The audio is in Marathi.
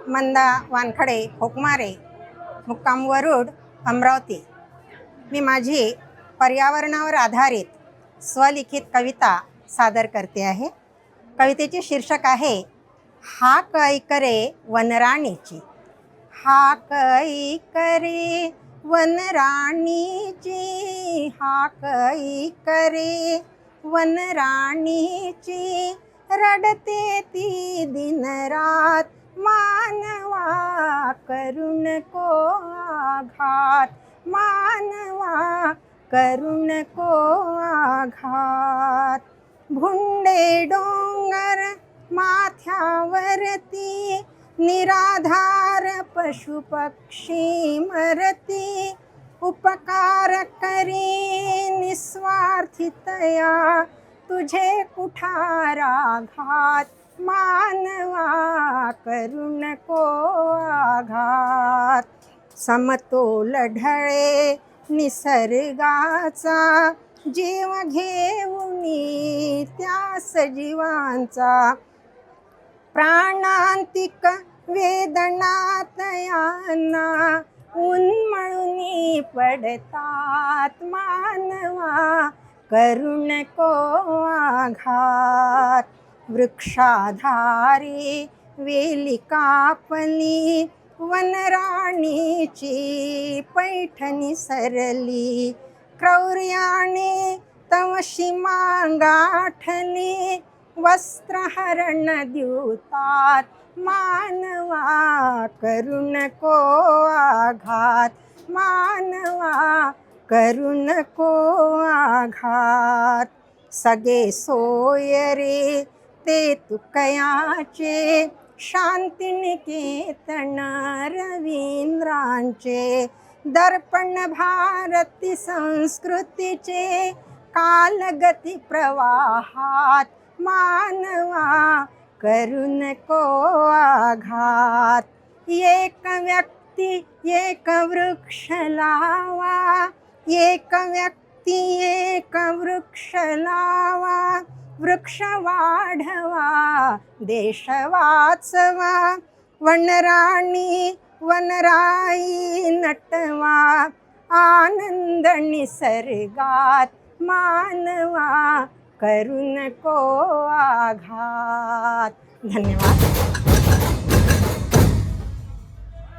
मंदा वानखडे होकमारे, मुक्काम वरुड, अमरावती। मी माझी पर्यावरणावर आधारित स्वलिखित कविता सादर करते आहे। कवितेचे शीर्षक आहे हाक ऐकरे वनराणीची। हाक ऐकरे वनराणीची, हाक ऐकरे वनराणीची, रडते ती दिनरात मानवा करू नको आघात, मानवा करू नको आघात। भुंडे डोंगर माथ्यावरती, निराधार पशु पक्षी मरती, उपकार करी निस्वार्थीतया तुझे कुठाराघात, मानवा करू नको आघात। समतोल ढळे निसर्गाचा, जीव घेऊनी त्या सजीवांचा, प्राणांतिक वेदना तयांना उन्मळूनी पडतात, मानवा करू नको आघात। वृक्षाधारी वेली कापली, वनराणीची पैठणी सरली, क्रौर्याने तवशी गाठली, वस्त्रहरण द्युतात, मानवा करू नको आघात, मानवा करू नको आघात। सगळे सोय रे ते तुकयाचे, शांतिनिकेतन रवींद्रांचे, दर्पण भारती संस्कृतीचे, कालगती प्रवाहात, मानवा करू नको आघात। एक व्यक्ती एक वृक्ष लावा, एक व्यक्ती एक वृक्ष लावा, वृक्ष वाढवा देश वाचवा, वनराणी वनराई नटवा, आनंद निसर्गात, मानवा करू नको आघात। धन्यवाद।